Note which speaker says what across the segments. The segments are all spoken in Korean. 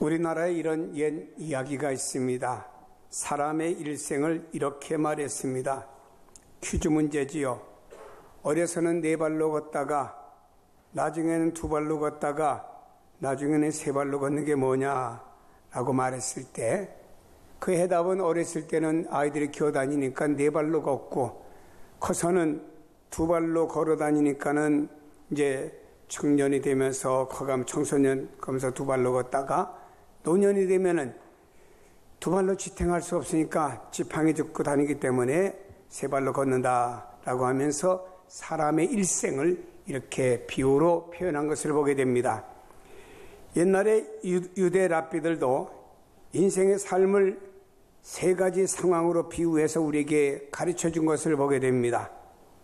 Speaker 1: 우리나라에 이런 옛 이야기가 있습니다. 사람의 일생을 이렇게 말했습니다. 퀴즈 문제지요. 어려서는 4발로 걷다가 나중에는 2발로 걷다가 나중에는 3발로 걷는 게 뭐냐라고 말했을 때 그 해답은 어렸을 때는 아이들이 기어다니니까 4발로 걷고 커서는 2발로 걸어다니니까는 이제 청년이 되면서 커가면 청소년 그러면서 2발로 걷다가 노년이 되면은 2발로 지탱할 수 없으니까 지팡이 짚고 다니기 때문에 3발로 걷는다라고 하면서 사람의 일생을 이렇게 비유로 표현한 것을 보게 됩니다. 옛날에 유대 랍비들도 인생의 삶을 3가지 상황으로 비유해서 우리에게 가르쳐 준 것을 보게 됩니다.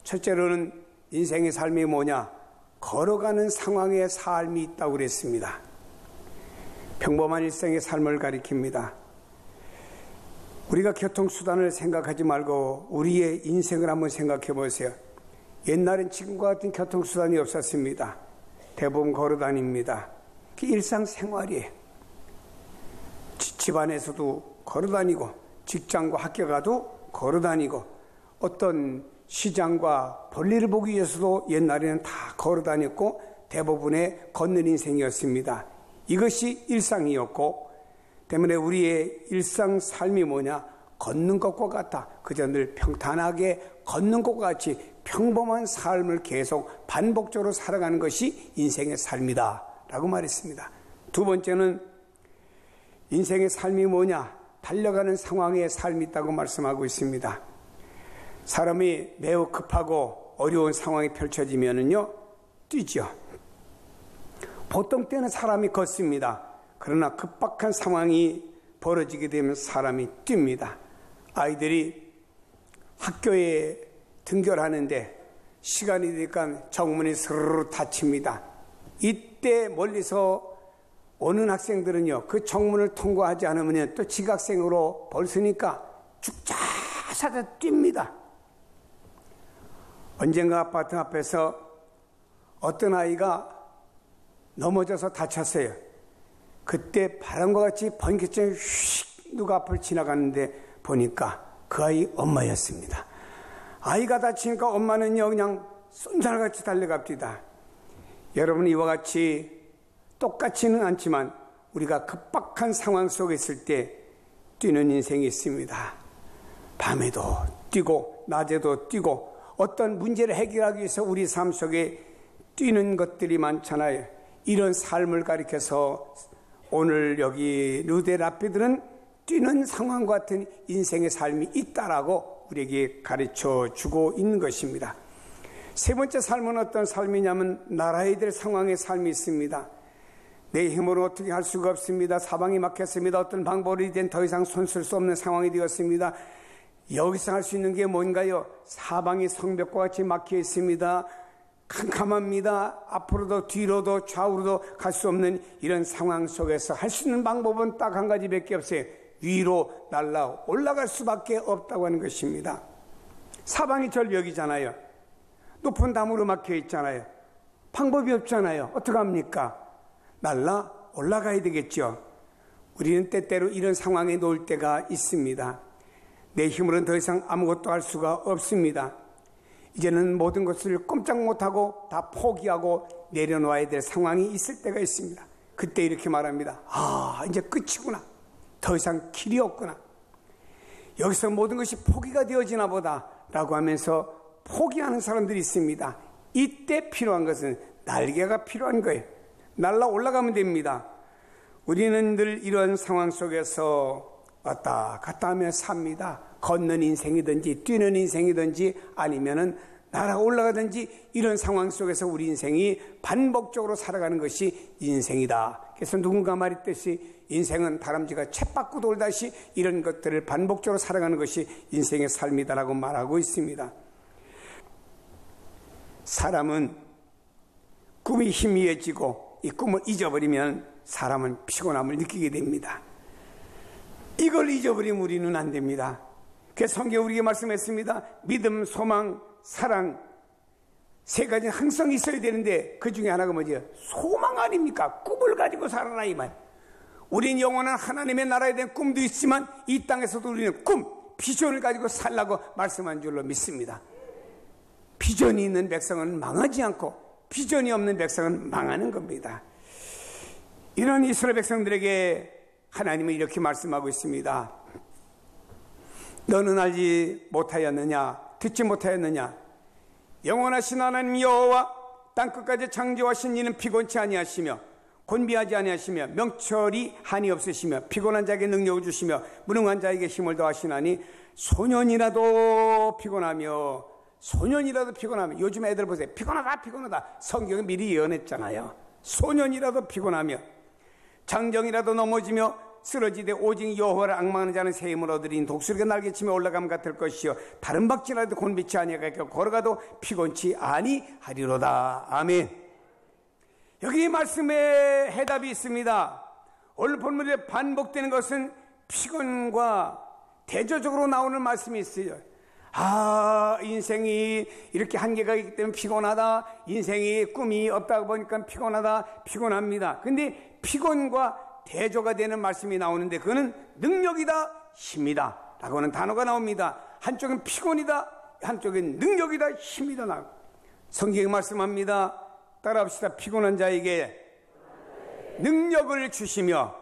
Speaker 1: 첫째로는 인생의 삶이 뭐냐? 걸어가는 상황의 삶이 있다고 그랬습니다. 평범한 일생의 삶을 가리킵니다. 우리가 교통수단을 생각하지 말고 우리의 인생을 한번 생각해 보세요. 옛날엔 지금과 같은 교통수단이 없었습니다. 대부분 걸어 다닙니다. 그게 일상생활이에요. 집안에서도 걸어 다니고 직장과 학교 가도 걸어 다니고 어떤 시장과 볼일을 보기 위해서도 옛날에는 다 걸어 다녔고 대부분의 걷는 인생이었습니다. 이것이 일상이었고 때문에 우리의 일상 삶이 뭐냐? 걷는 것과 같아. 그저 늘 평탄하게 걷는 것과 같이 평범한 삶을 계속 반복적으로 살아가는 것이 인생의 삶이다 라고 말했습니다. 두 번째는 인생의 삶이 뭐냐? 달려가는 상황의 삶이 있다고 말씀하고 있습니다. 사람이 매우 급하고 어려운 상황이 펼쳐지면은요, 뛰죠. 보통 때는 사람이 걷습니다. 그러나 급박한 상황이 벌어지게 되면 사람이 뜁니다. 아이들이 학교에 등교하는데 시간이 되니까 정문이 스르르 닫힙니다. 이때 멀리서 오는 학생들은요, 그 정문을 통과하지 않으면 또 지각생으로 벌쓰니까 죽자사자 뜁니다. 언젠가 아파트 앞에서 어떤 아이가 넘어져서 다쳤어요. 그때 바람과 같이 번개처럼 휙 누가 앞을 지나가는데 보니까 그 아이 엄마였습니다. 아이가 다치니까 엄마는요 그냥 쏜살같이 달려갑니다. 여러분 이와 같이 똑같지는 않지만 우리가 급박한 상황 속에 있을 때 뛰는 인생이 있습니다. 밤에도 뛰고 낮에도 뛰고 어떤 문제를 해결하기 위해서 우리 삶 속에 뛰는 것들이 많잖아요. 이런 삶을 가리켜서 오늘 여기 루데 랍비들은 뛰는 상황과 같은 인생의 삶이 있다라고 우리에게 가르쳐 주고 있는 것입니다. 세 번째 삶은 어떤 삶이냐면 나라에 될 상황의 삶이 있습니다. 내 힘으로 어떻게 할 수가 없습니다. 사방이 막혔습니다. 어떤 방법이든 더 이상 손 쓸 수 없는 상황이 되었습니다. 여기서 할 수 있는 게 뭔가요? 사방이 성벽과 같이 막혀 있습니다. 캄캄합니다. 앞으로도 뒤로도 좌우로도 갈 수 없는 이런 상황 속에서 할 수 있는 방법은 딱 한 가지밖에 없어요. 위로 날아 올라갈 수밖에 없다고 하는 것입니다. 사방이 절벽이잖아요. 높은 담으로 막혀 있잖아요. 방법이 없잖아요. 어떡합니까? 날아 올라가야 되겠죠. 우리는 때때로 이런 상황에 놓을 때가 있습니다. 내 힘으로는 더 이상 아무것도 할 수가 없습니다. 이제는 모든 것을 꼼짝 못하고 다 포기하고 내려놓아야 될 상황이 있을 때가 있습니다. 그때 이렇게 말합니다. 아, 이제 끝이구나. 더 이상 길이 없구나. 여기서 모든 것이 포기가 되어지나 보다 라고 하면서 포기하는 사람들이 있습니다. 이때 필요한 것은 날개가 필요한 거예요. 날아 올라가면 됩니다. 우리는 늘 이런 상황 속에서 왔다 갔다 하며 삽니다. 걷는 인생이든지 뛰는 인생이든지 아니면은 날아 올라가든지 이런 상황 속에서 우리 인생이 반복적으로 살아가는 것이 인생이다. 그래서 누군가 말했듯이 인생은 다람쥐가 쳇바퀴 돌다시 이런 것들을 반복적으로 살아가는 것이 인생의 삶이다라고 말하고 있습니다. 사람은 꿈이 희미해지고 이 꿈을 잊어버리면 사람은 피곤함을 느끼게 됩니다. 이걸 잊어버리면 우리는 안 됩니다. 그래서 성경이 우리에게 말씀했습니다. 믿음, 소망, 사랑 3가지는 항상 있어야 되는데 그 중에 하나가 뭐죠? 소망 아닙니까? 꿈을 가지고 살아라 이 말. 우린 영원한 하나님의 나라에 대한 꿈도 있지만 이 땅에서도 우리는 비전을 가지고 살라고 말씀한 줄로 믿습니다. 비전이 있는 백성은 망하지 않고 비전이 없는 백성은 망하는 겁니다. 이런 이스라엘 백성들에게 하나님은 이렇게 말씀하고 있습니다. 너는 알지 못하였느냐? 듣지 못하였느냐? 영원하신 하나님 여호와 땅끝까지 창조하신 이는 피곤치 아니하시며 곤비하지 아니하시며 명철이 한이 없으시며 피곤한 자에게 능력을 주시며 무능한 자에게 힘을 더하시나니 소년이라도 피곤하며 요즘 애들 보세요. 피곤하다. 성경에 미리 예언했잖아요. 소년이라도 피곤하며 장정이라도 넘어지며 쓰러지되 오직 여호와를 앙망하는 자는 새 힘을 얻으리니 독수리가 날개치며 올라감 같을 것이요 다른 박질라도 곤비치 아니하겠고 걸어가도 피곤치 아니하리로다. 아멘. 여기 말씀에 해답이 있습니다. 오늘 본문에 반복되는 것은 피곤과 대조적으로 나오는 말씀이 있어요. 인생이 이렇게 한계가 있기 때문에 피곤하다. 인생이 꿈이 없다 보니까 피곤합니다. 근데 피곤과 대조가 되는 말씀이 나오는데 그거는 능력이다, 힘이다 라고 하는 단어가 나옵니다. 한쪽은 피곤이다, 한쪽은 능력이다, 힘이다. 성경이 말씀합니다. 따라합시다. 피곤한 자에게 능력을 주시며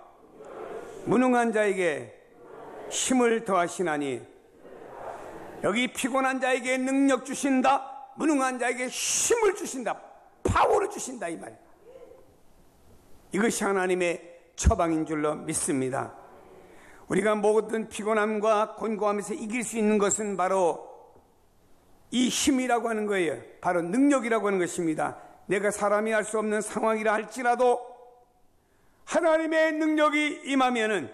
Speaker 1: 무능한 자에게 힘을 더하시나니, 여기 피곤한 자에게 능력 주신다, 무능한 자에게 힘을 주신다, 파워를 주신다 이 말. 이것이 하나님의 처방인 줄로 믿습니다. 우리가 모든 피곤함과 곤고함에서 이길 수 있는 것은 바로 이 힘이라고 하는 거예요. 바로 능력이라고 하는 것입니다. 내가 사람이 할 수 없는 상황이라 할지라도 하나님의 능력이 임하면은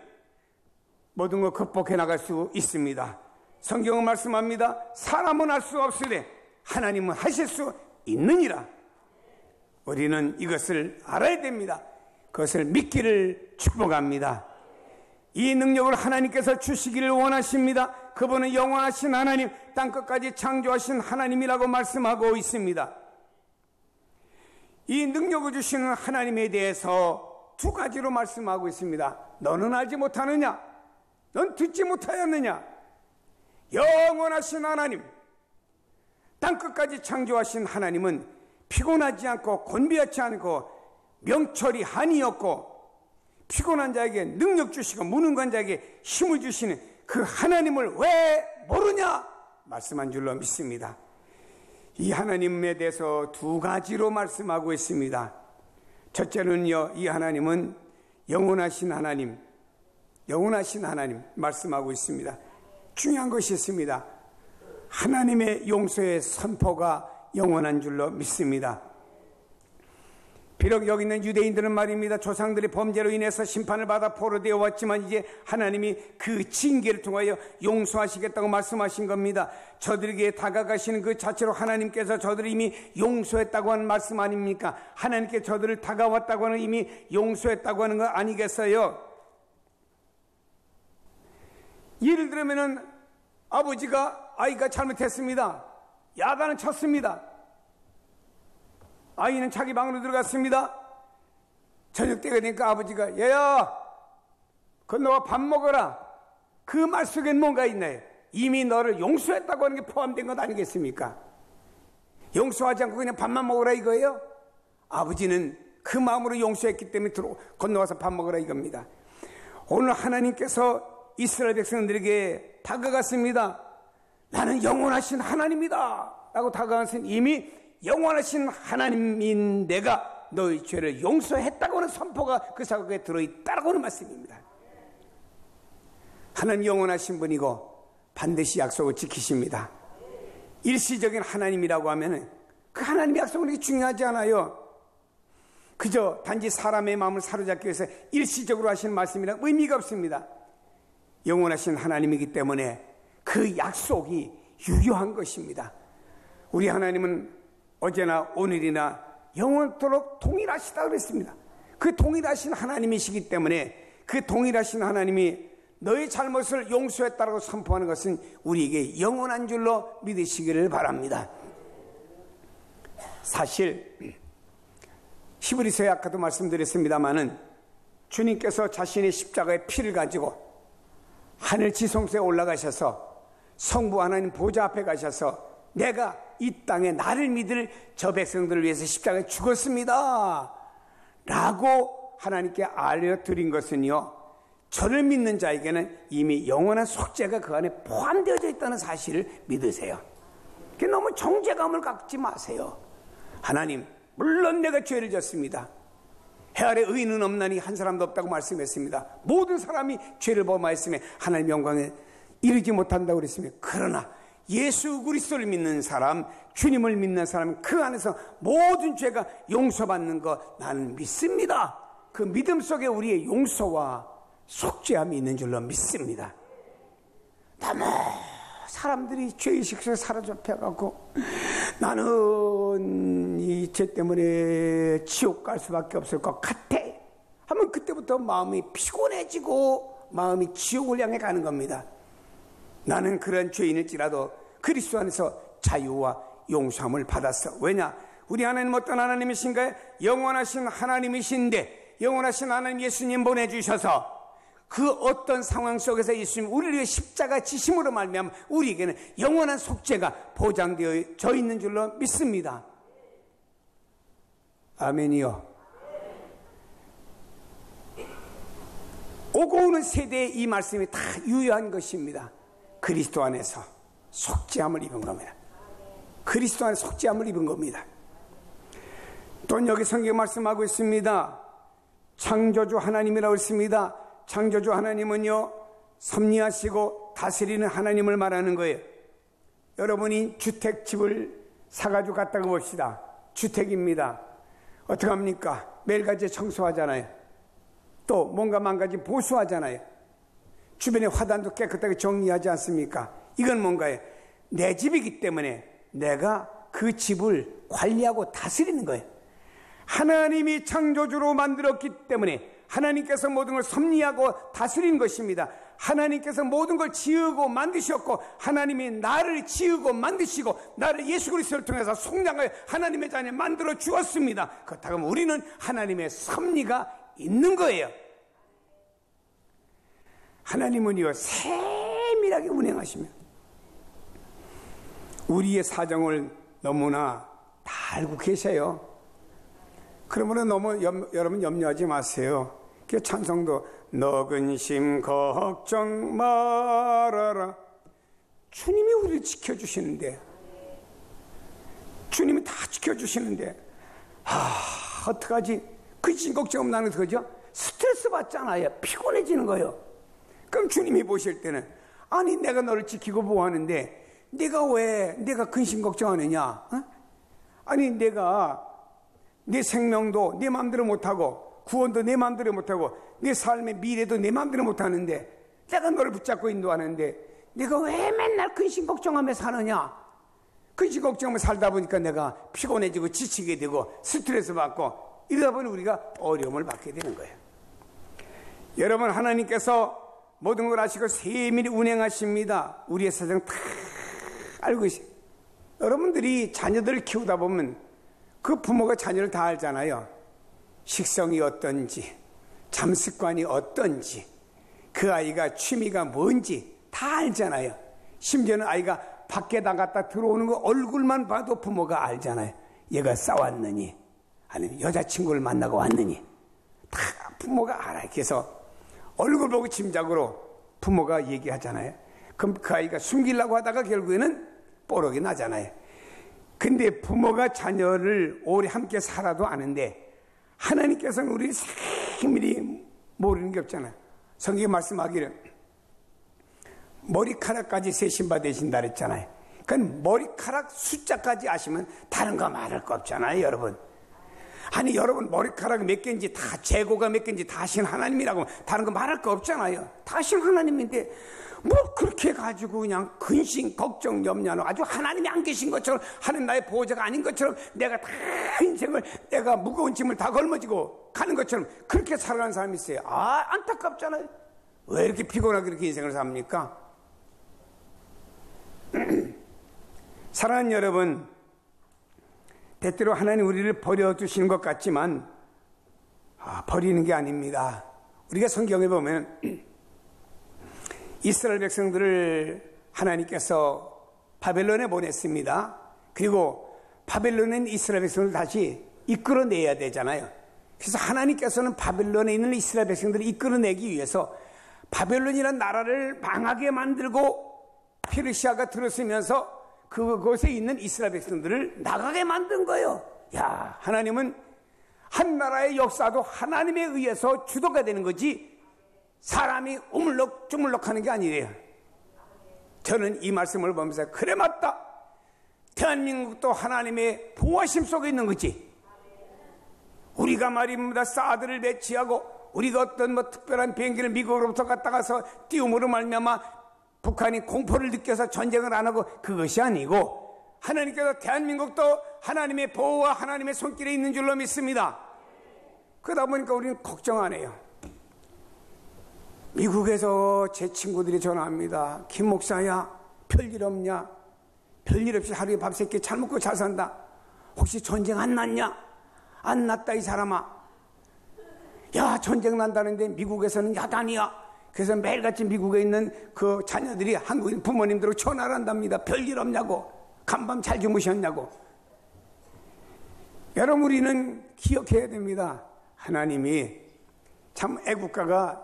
Speaker 1: 모든 걸 극복해 나갈 수 있습니다. 성경은 말씀합니다. 사람은 할 수 없으되 하나님은 하실 수 있느니라. 우리는 이것을 알아야 됩니다. 그것을 믿기를 축복합니다. 이 능력을 하나님께서 주시기를 원하십니다. 그분은 영원하신 하나님, 땅끝까지 창조하신 하나님이라고 말씀하고 있습니다. 이 능력을 주시는 하나님에 대해서 두 가지로 말씀하고 있습니다. 너는 알지 못하느냐? 넌 듣지 못하였느냐? 영원하신 하나님, 땅끝까지 창조하신 하나님은 피곤하지 않고 곤비하지 않고 명철이 한이 없고 피곤한 자에게 능력 주시고 무능한 자에게 힘을 주시는 그 하나님을 왜 모르냐? 말씀한 줄로 믿습니다. 이 하나님에 대해서 두 가지로 말씀하고 있습니다. 첫째는요, 이 하나님은 영원하신 하나님 말씀하고 있습니다. 중요한 것이 있습니다. 하나님의 용서의 선포가 영원한 줄로 믿습니다. 비록 여기 있는 유대인들은 말입니다. 조상들의 범죄로 인해서 심판을 받아 포로되어 왔지만 이제 하나님이 그 징계를 통하여 용서하시겠다고 말씀하신 겁니다. 저들에게 다가가시는 그 자체로 하나님께서 저들을 이미 용서했다고 하는 말씀 아닙니까? 하나님께 저들을 다가왔다고 하는 이미 용서했다고 하는 거 아니겠어요? 예를 들면은 아이가 잘못했습니다. 야단을 쳤습니다. 아이는 자기 방으로 들어갔습니다. 저녁 때가 되니까 아버지가 얘야 건너와 밥 먹어라. 그 말 속엔 뭔가 있나요? 이미 너를 용서했다고 하는 게 포함된 것 아니겠습니까? 용서하지 않고 그냥 밥만 먹으라 이거예요? 아버지는 그 마음으로 용서했기 때문에 건너와서 밥 먹으라 이겁니다. 오늘 하나님께서 이스라엘 백성들에게 다가갔습니다. 나는 영원하신 하나님이다 라고 다가가신 이미 영원하신 하나님인 내가 너희 죄를 용서했다고 하는 선포가 그 사각에 들어있다고 하는 말씀입니다. 하나님 영원하신 분이고 반드시 약속을 지키십니다. 일시적인 하나님이라고 하면 그 하나님의 약속은 그렇게 중요하지 않아요. 그저 단지 사람의 마음을 사로잡기 위해서 일시적으로 하시는 말씀이라 의미가 없습니다. 영원하신 하나님이기 때문에 그 약속이 유효한 것입니다. 우리 하나님은 어제나 오늘이나 영원토록 동일하시다 그랬습니다. 그 동일하신 하나님이시기 때문에 그 동일하신 하나님이 너의 잘못을 용서했다고 선포하는 것은 우리에게 영원한 줄로 믿으시기를 바랍니다. 사실 히브리서에 아까도 말씀드렸습니다마는 주님께서 자신의 십자가의 피를 가지고 하늘 지성소에 올라가셔서 성부 하나님 보좌 앞에 가셔서 내가 이 땅에 나를 믿을 저 백성들을 위해서 십자가에 죽었습니다 라고 하나님께 알려드린 것은요, 저를 믿는 자에게는 이미 영원한 속죄가 그 안에 포함되어져 있다는 사실을 믿으세요. 너무 정죄감을 갖지 마세요. 하나님, 물론 내가 죄를 졌습니다. 해 아래 의인은 없나니 한 사람도 없다고 말씀했습니다. 모든 사람이 죄를 범하였으며 하나님의 영광에 이르지 못한다고 그랬으며, 그러나 예수 그리스도를 믿는 사람, 주님을 믿는 사람, 그 안에서 모든 죄가 용서받는 거 나는 믿습니다. 그 믿음 속에 우리의 용서와 속죄함이 있는 줄로 믿습니다. 너무 사람들이 죄의식 속에 사로잡혀갖고 나는 이 죄 때문에 지옥 갈 수밖에 없을 것 같아 하면 그때부터 마음이 피곤해지고 마음이 지옥을 향해 가는 겁니다. 나는 그런 죄인일지라도 그리스도 안에서 자유와 용서함을 받았어. 왜냐? 우리 하나님 어떤 하나님이신가요? 영원하신 하나님이신데 영원하신 하나님 예수님 보내주셔서 그 어떤 상황 속에서 예수님 우리를 위해 십자가 지심으로 말미암아 우리에게는 영원한 속죄가 보장되어 있는 줄로 믿습니다. 아멘이요. 오고 오는 세대에 이 말씀이 다 유효한 것입니다. 그리스도 안에서 속죄함을 입은 겁니다. 그리스도 안에서 속죄함을 입은 겁니다. 또 여기 성경 말씀하고 있습니다. 창조주 하나님이라고 했습니다. 창조주 하나님은요, 섭리하시고 다스리는 하나님을 말하는 거예요. 여러분이 주택집을 사가지고 갔다고 봅시다. 주택입니다. 어떻게 합니까? 매일같이 청소하잖아요. 또 뭔가 망가지 보수하잖아요. 주변의 화단도 깨끗하게 정리하지 않습니까? 이건 뭔가요? 내 집이기 때문에 내가 그 집을 관리하고 다스리는 거예요. 하나님이 창조주로 만들었기 때문에 하나님께서 모든 걸 섭리하고 다스리는 것입니다. 하나님께서 모든 걸 지으고 만드셨고 하나님이 나를 지으고 만드시고 나를 예수 그리스도를 통해서 속량하여 하나님의 자녀 만들어 주었습니다. 그렇다면 우리는 하나님의 섭리가 있는 거예요. 하나님은요, 세밀하게 운행하시며 우리의 사정을 너무나 다 알고 계셔요. 그러면 너무 여러분 염려하지 마세요. 그 찬송도 너근심 걱정 말아라. 주님이 우리를 지켜주시는데, 주님이 다 지켜주시는데, 어떡하지? 근심 걱정 나는 그죠? 스트레스 받잖아요. 피곤해지는 거예요. 그럼 주님이 보실 때는, 아니 내가 너를 지키고 보호하는데 내가 근심 걱정하느냐? 어? 아니 내가 내 생명도 내 마음대로 못하고 구원도 내 마음대로 못하고 내 삶의 미래도 내 마음대로 못하는데 내가 너를 붙잡고 인도하는데 내가 왜 맨날 근심 걱정하며 사느냐? 근심 걱정하며 살다 보니까 내가 피곤해지고 지치게 되고 스트레스 받고 이러다 보니 우리가 어려움을 받게 되는 거예요. 여러분, 하나님께서 모든 걸 아시고 세밀히 운행하십니다. 우리의 사정 다 알고 계세요. 여러분들이 자녀들을 키우다 보면 그 부모가 자녀를 다 알잖아요. 식성이 어떤지, 잠습관이 어떤지, 그 아이가 취미가 뭔지 다 알잖아요. 심지어는 아이가 밖에 나갔다 들어오는 거 얼굴만 봐도 부모가 알잖아요. 얘가 싸웠느니 아니면 여자친구를 만나고 왔느니 다 부모가 알아요. 그래서 얼굴 보고 짐작으로 부모가 얘기하잖아요. 그럼 그 아이가 숨기려고 하다가 결국에는 뽀록이 나잖아요. 근데 부모가 자녀를 오래 함께 살아도 아는데 하나님께서는 우리를 세밀히 모르는 게 없잖아요. 성경에 말씀하기를 머리카락까지 세신 바 되신다 그랬잖아요. 그건 머리카락 숫자까지 아시면 다른 거 말할 거 없잖아요, 여러분. 아니 여러분, 머리카락 몇 개인지 다 재고가 몇 개인지 다 하신 하나님이라고 다른 거 말할 거 없잖아요. 다 하신 하나님인데 뭐 그렇게 가지고 그냥 근심 걱정 염려는 아주 하나님이 안 계신 것처럼, 하나님 나의 보호자가 아닌 것처럼, 내가 다 인생을 내가 무거운 짐을 다 걸머지고 가는 것처럼 그렇게 살아가는 사람이 있어요. 안타깝잖아요. 왜 이렇게 피곤하게 그렇게 인생을 삽니까? 사랑하는 여러분, 때때로 하나님 우리를 버려두시는 것 같지만 버리는 게 아닙니다. 우리가 성경에 보면 이스라엘 백성들을 하나님께서 바벨론에 보냈습니다. 그리고 바벨론에 있는 이스라엘 백성을 다시 이끌어내야 되잖아요. 그래서 하나님께서는 바벨론에 있는 이스라엘 백성들을 이끌어내기 위해서 바벨론이라는 나라를 망하게 만들고 페르시아가 들어서면서 그곳에 있는 이스라엘 백성들을 나가게 만든 거예요. 야, 하나님은 한 나라의 역사도 하나님에 의해서 주도가 되는 거지 사람이 우물럭주물럭 하는 게 아니래요. 저는 이 말씀을 보면서 그래 맞다. 대한민국도 하나님의 보호하심 속에 있는 거지. 우리가 말입니다. 사드를 배치하고 우리가 어떤 특별한 비행기를 미국으로부터 갖다 가서 띄움으로 말미암아 북한이 공포를 느껴서 전쟁을 안 하고 그것이 아니고 하나님께서 대한민국도 하나님의 보호와 하나님의 손길에 있는 줄로 믿습니다. 그러다 보니까 우리는 걱정 안 해요. 미국에서 제 친구들이 전화합니다. 김 목사야, 별일 없냐? 별일 없이 하루에 밥 3끼 잘 먹고 잘 산다. 혹시 전쟁 안 났냐? 안 났다 이 사람아. 야, 전쟁 난다는데 미국에서는 야단이야. 그래서 매일같이 미국에 있는 그 자녀들이 한국인 부모님들하고 전화를 한답니다. 별일 없냐고, 간밤 잘 주무셨냐고. 여러분, 우리는 기억해야 됩니다. 하나님이 참 애국가가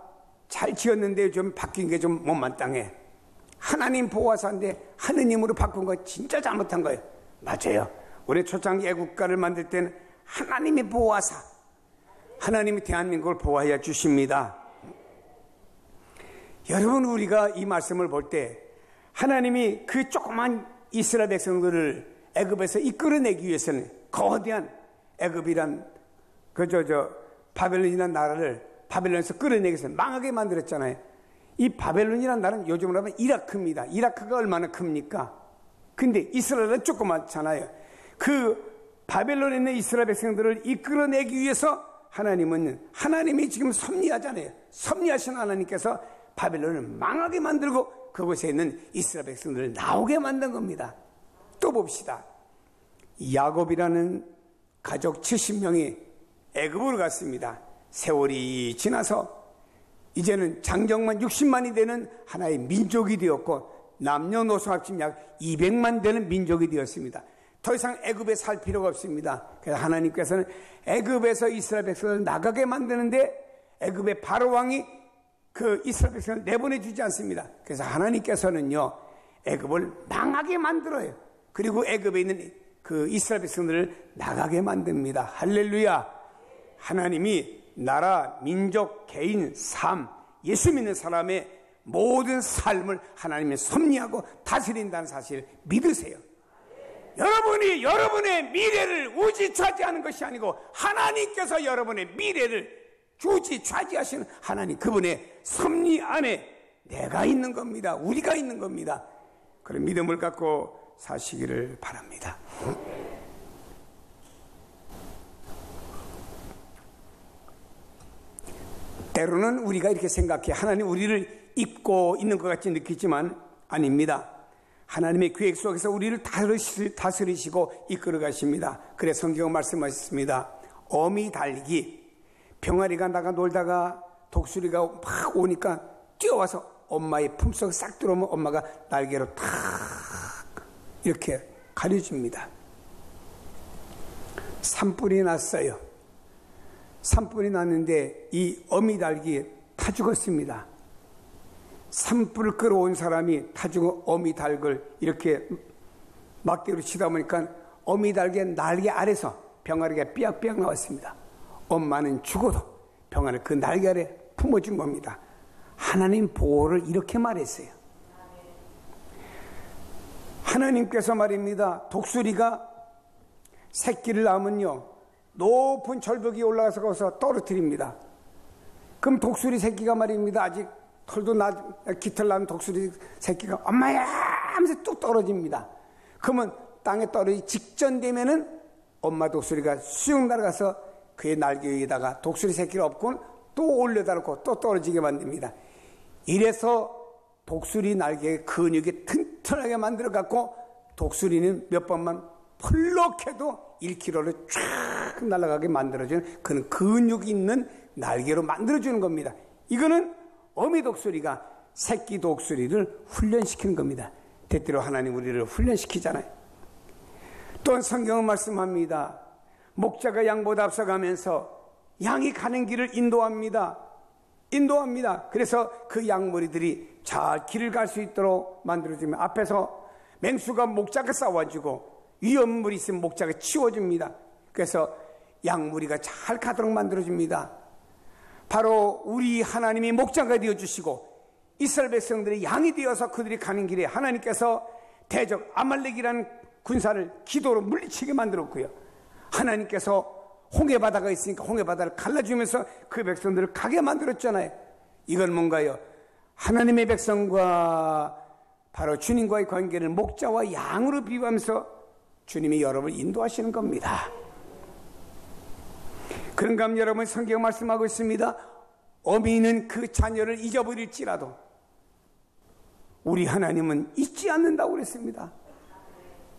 Speaker 1: 잘 지었는데 좀 바뀐 게 좀 못마땅해. 하나님 보호사인데 하느님으로 바꾼 거 진짜 잘못한 거예요. 맞아요. 우리 초창기 애국가를 만들 때는 하나님이 보호사, 하나님이 대한민국을 보호하여 주십니다. 여러분, 우리가 이 말씀을 볼 때 하나님이 그 조그만 이스라엘 백성들을 애굽에서 이끌어내기 위해서는 거대한 애굽이란 바벨론이라는 나라를 바벨론에서 끌어내기 위해서 망하게 만들었잖아요. 이 바벨론이라는 나라는 요즘으로 하면 이라크입니다. 이라크가 얼마나 큽니까? 근데 이스라엘은 조그맣잖아요. 그 바벨론에 있는 이스라엘 백성들을 이끌어내기 위해서 하나님이 지금 섭리하잖아요. 섭리하신 하나님께서 바벨론을 망하게 만들고 그곳에 있는 이스라엘 백성들을 나오게 만든 겁니다. 또 봅시다. 야곱이라는 가족 70명이 애굽으로 갔습니다. 세월이 지나서 이제는 장정만 60만이 되는 하나의 민족이 되었고 남녀노소 합치면 약 200만 되는 민족이 되었습니다. 더 이상 애굽에 살 필요가 없습니다. 그래서 하나님께서는 애굽에서 이스라엘 백성을 나가게 만드는데 애굽의 바로 왕이 그 이스라엘 백성을 내보내주지 않습니다. 그래서 하나님께서는요, 애굽을 망하게 만들어요. 그리고 애굽에 있는 그 이스라엘 백성들을 나가게 만듭니다. 할렐루야. 하나님이 나라, 민족, 개인, 삶, 예수 믿는 사람의 모든 삶을 하나님이 섭리하고 다스린다는 사실을 믿으세요. 여러분이 여러분의 미래를 우지차지하는 것이 아니고 하나님께서 여러분의 미래를 주지차지하시는 하나님, 그분의 섭리 안에 내가 있는 겁니다. 우리가 있는 겁니다. 그런 믿음을 갖고 사시기를 바랍니다. 때로는 우리가 이렇게 생각해. 하나님 우리를 입고 있는 것 같이 느끼지만 아닙니다. 하나님의 계획 속에서 우리를 다스리시고 이끌어 가십니다. 그래서 성경은 말씀하셨습니다. 어미 달기, 병아리가 나가 놀다가 독수리가 막 오니까 뛰어와서 엄마의 품속에 싹 들어오면 엄마가 날개로 탁 이렇게 가려줍니다. 산불이 났어요. 산불이 났는데 이 어미달기 타 죽었습니다. 산불을 끌어온 사람이 타 죽은 어미달을 이렇게 막대로 치다 보니까 어미달기의 날개 아래서 병아리가 삐약삐약 나왔습니다. 엄마는 죽어도 병아리를 그 날개 아래 품어준 겁니다. 하나님 보호를 이렇게 말했어요. 하나님께서 말입니다. 독수리가 새끼를 낳으면요, 높은 절벽 위에 올라가서 거기서 떨어뜨립니다. 그럼 독수리 새끼가 말입니다. 아직 털도 깃털 나는 독수리 새끼가 엄마야 하면서 뚝 떨어집니다. 그러면 땅에 떨어지기 직전 되면은 엄마 독수리가 쑥 날아가서 그의 날개 위에다가 독수리 새끼를 엎고 또 올려다 놓고 또 떨어지게 만듭니다. 이래서 독수리 날개의 근육이 튼튼하게 만들어 갖고 독수리는 몇 번만 펄럭해도 1km를 쫙 날아가게 만들어주는 그런 근육이 있는 날개로 만들어주는 겁니다. 이거는 어미 독수리가 새끼 독수리를 훈련시키는 겁니다. 때때로 하나님 우리를 훈련시키잖아요. 또한 성경은 말씀합니다. 목자가 양보다 앞서가면서 양이 가는 길을 인도합니다. 그래서 그 양머리들이 잘 길을 갈 수 있도록 만들어주면, 앞에서 맹수가 목자가 싸워주고 위험물이 있으면 목자가 치워줍니다. 그래서 양무리가 잘 가도록 만들어줍니다. 바로 우리 하나님이 목자가 되어주시고 이스라엘 백성들이 양이 되어서 그들이 가는 길에 하나님께서 대적 아말렉이라는 군사를 기도로 물리치게 만들었고요. 하나님께서 홍해바다가 있으니까 홍해바다를 갈라주면서 그 백성들을 가게 만들었잖아요. 이건 뭔가요? 하나님의 백성과 바로 주님과의 관계를 목자와 양으로 비유하면서 주님이 여러분을 인도하시는 겁니다. 그런가 하면 여러분, 성경 말씀하고 있습니다. 어미는 그 자녀를 잊어버릴지라도 우리 하나님은 잊지 않는다고 그랬습니다.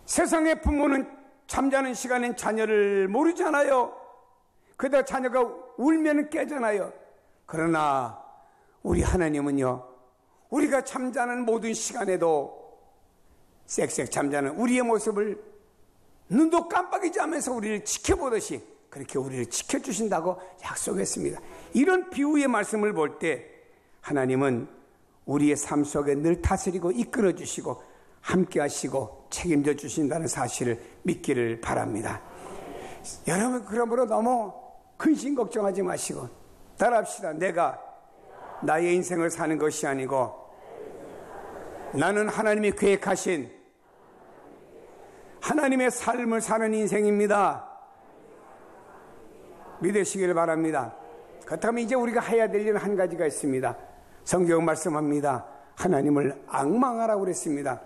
Speaker 1: 세상의 부모는 잠자는 시간엔 자녀를 모르잖아요. 그러다 자녀가 울면 깨잖아요. 그러나 우리 하나님은요, 우리가 잠자는 모든 시간에도 쌕쌕 잠자는 우리의 모습을 눈도 깜빡이지 않으면서 우리를 지켜보듯이 그렇게 우리를 지켜주신다고 약속했습니다. 이런 비유의 말씀을 볼 때 하나님은 우리의 삶 속에 늘 다스리고 이끌어 주시고 함께 하시고 책임져 주신다는 사실을 믿기를 바랍니다. 여러분, 그러므로 너무 근심 걱정하지 마시고 따라합시다. 내가 나의 인생을 사는 것이 아니고 나는 하나님이 계획하신 하나님의 삶을 사는 인생입니다. 믿으시길 바랍니다. 그렇다면 이제 우리가 해야 될 일은 한 가지가 있습니다. 성경 말씀합니다. 하나님을 앙망하라고 그랬습니다.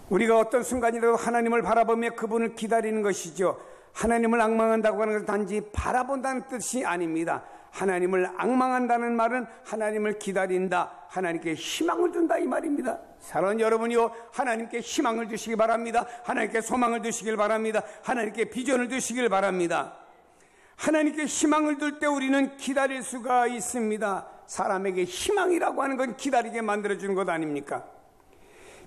Speaker 1: 우리가 어떤 순간이라도 하나님을 바라보며 그분을 기다리는 것이죠. 하나님을 앙망한다고 하는 것은 단지 바라본다는 뜻이 아닙니다. 하나님을 앙망한다는 말은 하나님을 기다린다, 하나님께 희망을 준다, 이 말입니다. 사랑하는 여러분이요, 하나님께 희망을 주시기 바랍니다. 하나님께 소망을 주시길 바랍니다. 하나님께 비전을 주시길 바랍니다. 하나님께 희망을 둘 때 우리는 기다릴 수가 있습니다. 사람에게 희망이라고 하는 건 기다리게 만들어주는 것 아닙니까?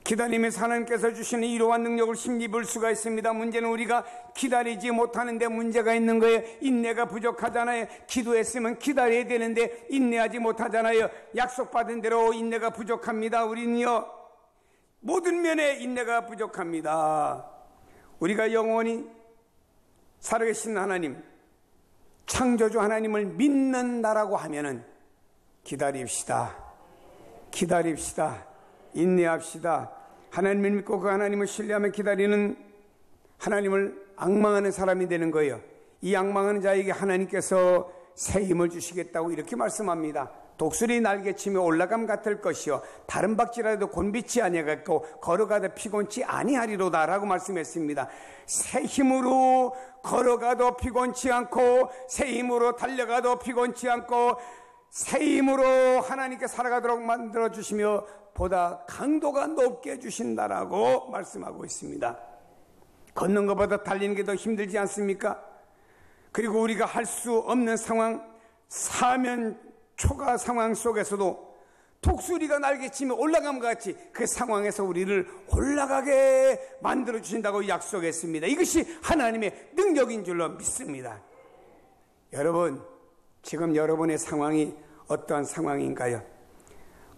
Speaker 1: 기다리면서 하나님께서 주시는 이러한 능력을 힘입을 수가 있습니다. 문제는 우리가 기다리지 못하는데 문제가 있는 거예요. 인내가 부족하잖아요. 기도했으면 기다려야 되는데 인내하지 못하잖아요. 약속받은 대로 인내가 부족합니다. 우리는요, 모든 면에 인내가 부족합니다. 우리가 영원히 살아계신 하나님, 창조주 하나님을 믿는다라고 하면은 기다립시다. 인내합시다. 하나님을 믿고 그 하나님을 신뢰하며 기다리는 하나님을 앙망하는 사람이 되는 거예요. 이 앙망하는 자에게 하나님께서 새 힘을 주시겠다고 이렇게 말씀합니다. 독수리 날개치며 올라감 같을 것이요 다른 박질하여도 곤비치 아니하겠고 걸어가도 피곤치 아니하리로다 라고 말씀했습니다. 새 힘으로 걸어가도 피곤치 않고 새 힘으로 달려가도 피곤치 않고 새 힘으로 하나님께 살아가도록 만들어주시며 보다 강도가 높게 해주신다라고 말씀하고 있습니다. 걷는 것보다 달리는 게 더 힘들지 않습니까? 그리고 우리가 할 수 없는 상황, 사면 초가 상황 속에서도 독수리가 날개치며 올라감과 같이 그 상황에서 우리를 올라가게 만들어주신다고 약속했습니다. 이것이 하나님의 능력인 줄로 믿습니다. 여러분, 지금 여러분의 상황이 어떠한 상황인가요?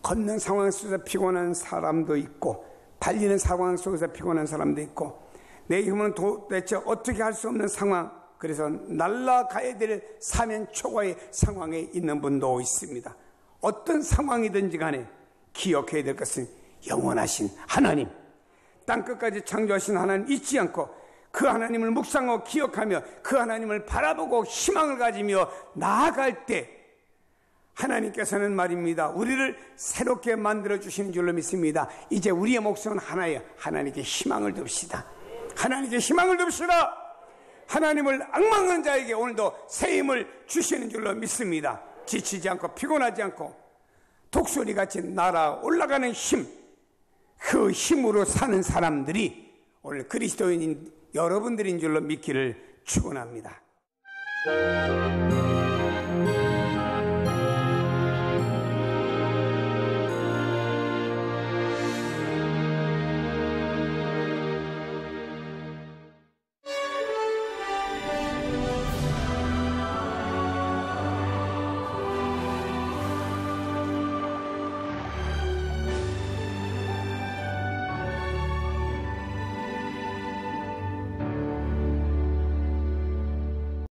Speaker 1: 걷는 상황 속에서 피곤한 사람도 있고 달리는 상황 속에서 피곤한 사람도 있고 내 힘은 도대체 어떻게 할 수 없는 상황, 그래서 날아가야 될 사면 초과의 상황에 있는 분도 있습니다. 어떤 상황이든지 간에 기억해야 될 것은 영원하신 하나님, 땅끝까지 창조하신 하나님 잊지 않고 그 하나님을 묵상하고 기억하며 그 하나님을 바라보고 희망을 가지며 나아갈 때 하나님께서는 말입니다, 우리를 새롭게 만들어주시는 줄로 믿습니다. 이제 우리의 목숨은 하나예요. 하나님께 희망을 둡시다. 하나님께 희망을 둡시다. 하나님을 앙망하는 자에게 오늘도 새 힘을 주시는 줄로 믿습니다. 지치지 않고 피곤하지 않고 독수리같이 날아 올라가는 힘, 그 힘으로 사는 사람들이 오늘 그리스도인인 여러분들인 줄로 믿기를 축원합니다.